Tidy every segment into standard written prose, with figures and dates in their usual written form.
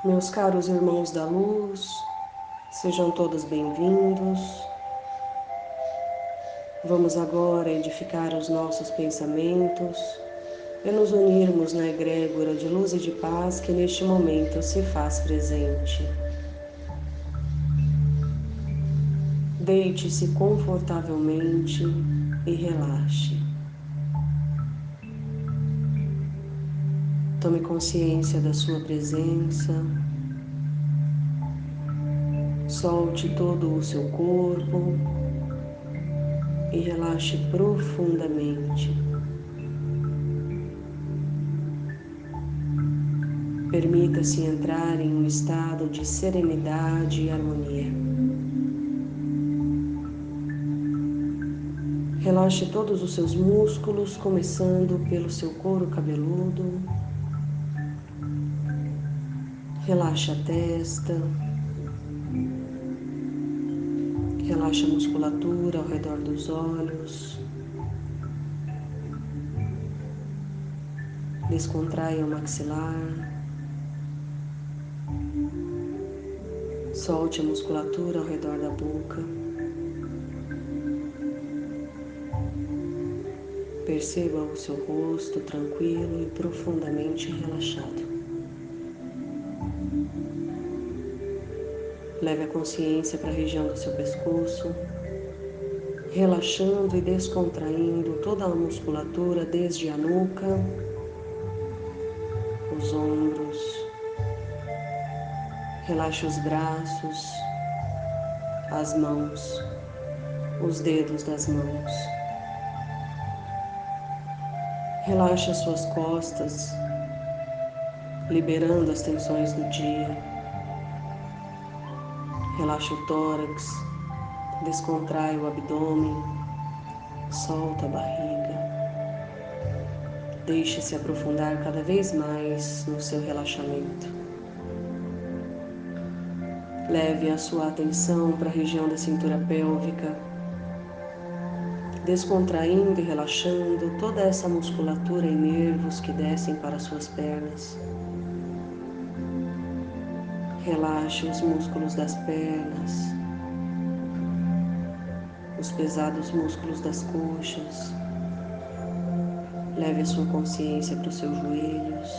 Meus caros irmãos da luz, sejam todos bem-vindos. Vamos agora edificar os nossos pensamentos e nos unirmos na egrégora de luz e de paz que neste momento se faz presente. Deite-se confortavelmente e relaxe. Tome consciência da sua presença. Solte todo o seu corpo e relaxe profundamente. Permita-se entrar em um estado de serenidade e harmonia. Relaxe todos os seus músculos, começando pelo seu couro cabeludo. Relaxe a testa. Relaxe a musculatura ao redor dos olhos. Descontraia o maxilar. Solte a musculatura ao redor da boca. Perceba o seu rosto tranquilo e profundamente relaxado. Leve a consciência para a região do seu pescoço, relaxando e descontraindo toda a musculatura desde a nuca, os ombros. Relaxe os braços, as mãos, os dedos das mãos. Relaxe as suas costas, liberando as tensões do dia. Relaxe o tórax, descontrai o abdômen, solta a barriga. Deixe-se aprofundar cada vez mais no seu relaxamento. Leve a sua atenção para a região da cintura pélvica, descontraindo e relaxando toda essa musculatura e nervos que descem para as suas pernas. Relaxe os músculos das pernas, os pesados músculos das coxas. Leve a sua consciência para os seus joelhos,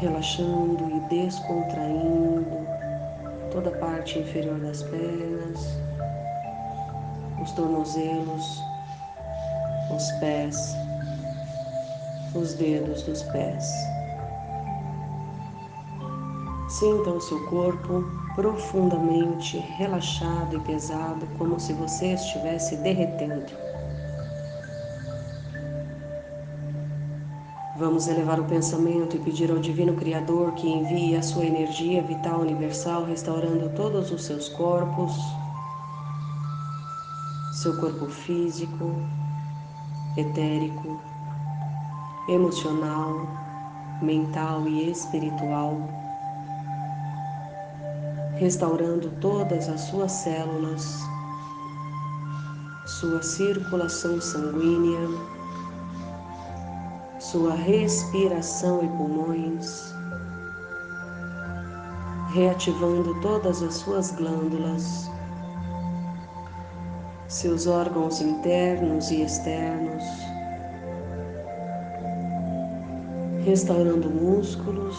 relaxando e descontraindo toda a parte inferior das pernas, os tornozelos, os pés, os dedos dos pés. Sinta o seu corpo profundamente relaxado e pesado, como se você estivesse derretendo. Vamos elevar o pensamento e pedir ao Divino Criador que envie a sua energia vital universal, restaurando todos os seus corpos, seu corpo físico, etérico, emocional, mental e espiritual, restaurando todas as suas células, sua circulação sanguínea, sua respiração e pulmões, reativando todas as suas glândulas, seus órgãos internos e externos, restaurando músculos,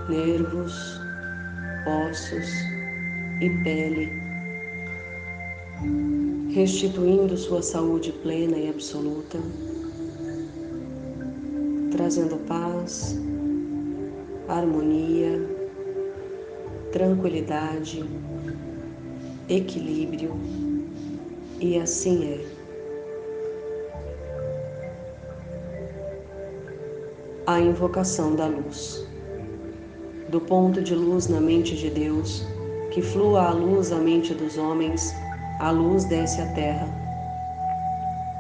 nervos, ossos e pele, restituindo sua saúde plena e absoluta, trazendo paz, harmonia, tranquilidade, equilíbrio, e assim é. A invocação da luz. Do ponto de luz na mente de Deus, que flua a luz à mente dos homens, a luz desce à terra.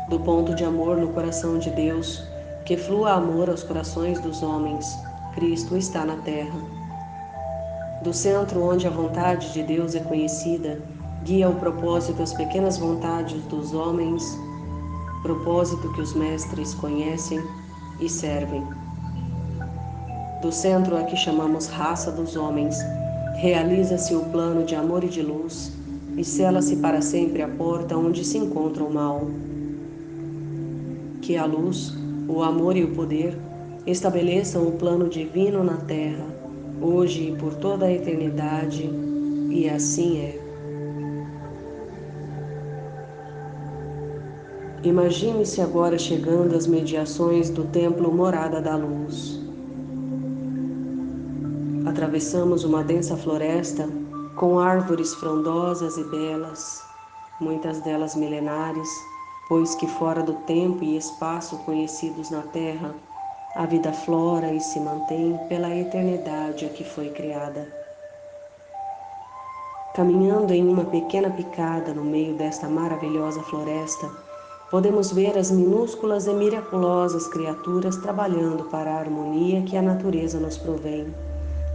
Do ponto de amor no coração de Deus, que flua amor aos corações dos homens, Cristo está na terra. Do centro onde a vontade de Deus é conhecida, guia o propósito às pequenas vontades dos homens, propósito que os mestres conhecem e servem. Do centro a que chamamos raça dos homens, realiza-se o plano de amor e de luz, e sela-se para sempre a porta onde se encontra o mal. Que a luz, o amor e o poder estabeleçam o plano divino na terra, hoje e por toda a eternidade, e assim é. Imagine-se agora chegando às mediações do templo Morada da Luz. Atravessamos uma densa floresta com árvores frondosas e belas, muitas delas milenares, pois que fora do tempo e espaço conhecidos na terra, a vida flora e se mantém pela eternidade a que foi criada. Caminhando em uma pequena picada no meio desta maravilhosa floresta, podemos ver as minúsculas e miraculosas criaturas trabalhando para a harmonia que a natureza nos provém,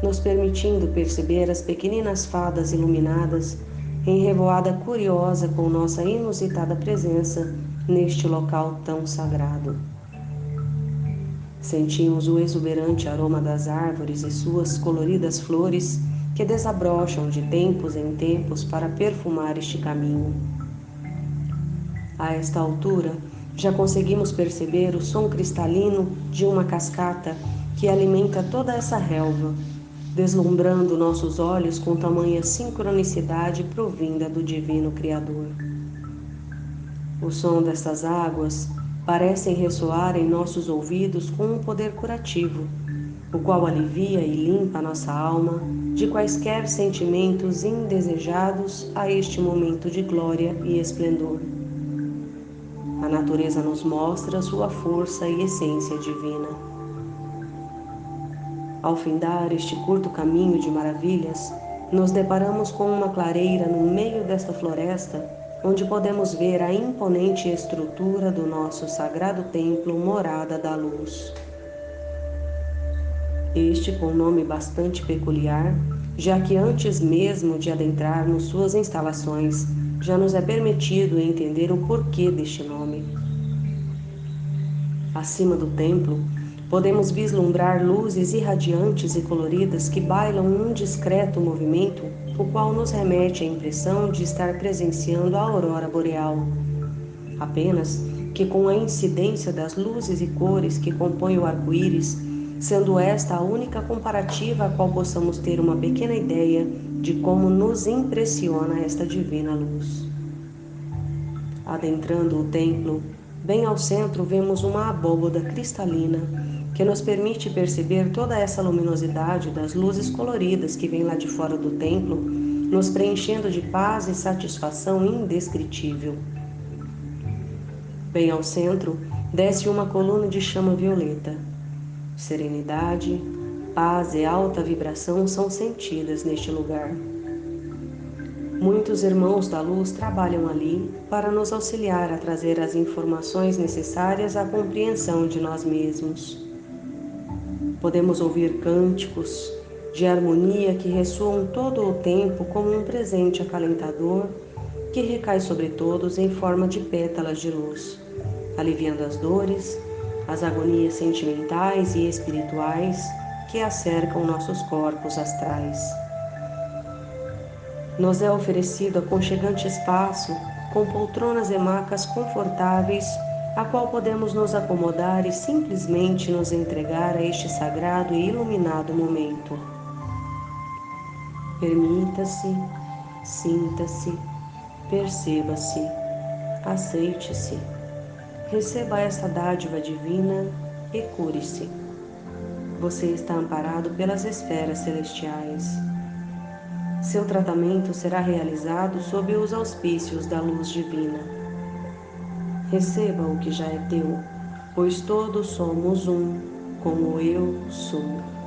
nos permitindo perceber as pequeninas fadas iluminadas em revoada curiosa com nossa inusitada presença neste local tão sagrado. Sentimos o exuberante aroma das árvores e suas coloridas flores que desabrocham de tempos em tempos para perfumar este caminho. A esta altura, já conseguimos perceber o som cristalino de uma cascata que alimenta toda essa relva, deslumbrando nossos olhos com tamanha sincronicidade provinda do Divino Criador. O som destas águas parecem ressoar em nossos ouvidos com um poder curativo, o qual alivia e limpa nossa alma de quaisquer sentimentos indesejados a este momento de glória e esplendor. A natureza nos mostra sua força e essência divina. Ao findar este curto caminho de maravilhas, nos deparamos com uma clareira no meio desta floresta, onde podemos ver a imponente estrutura do nosso sagrado templo Morada da Luz. Este com nome bastante peculiar, já que antes mesmo de adentrarmos suas instalações, já nos é permitido entender o porquê deste nome. Acima do templo, podemos vislumbrar luzes irradiantes e coloridas que bailam num discreto movimento, o qual nos remete à impressão de estar presenciando a aurora boreal. Apenas que com a incidência das luzes e cores que compõem o arco-íris, sendo esta a única comparativa a qual possamos ter uma pequena ideia de como nos impressiona esta divina luz. Adentrando o templo, bem ao centro vemos uma abóboda cristalina que nos permite perceber toda essa luminosidade das luzes coloridas que vêm lá de fora do templo, nos preenchendo de paz e satisfação indescritível. Bem ao centro, desce uma coluna de chama violeta. Serenidade, paz e alta vibração são sentidas neste lugar. Muitos irmãos da luz trabalham ali para nos auxiliar a trazer as informações necessárias à compreensão de nós mesmos. Podemos ouvir cânticos de harmonia que ressoam todo o tempo como um presente acalentador que recai sobre todos em forma de pétalas de luz, aliviando as dores, as agonias sentimentais e espirituais que acercam nossos corpos astrais. Nos é oferecido aconchegante espaço com poltronas e macas confortáveis, a qual podemos nos acomodar e simplesmente nos entregar a este sagrado e iluminado momento. Permita-se, sinta-se, perceba-se, aceite-se, receba esta dádiva divina e cure-se. Você está amparado pelas esferas celestiais. Seu tratamento será realizado sob os auspícios da luz divina. Receba o que já é teu, pois todos somos um, como eu sou.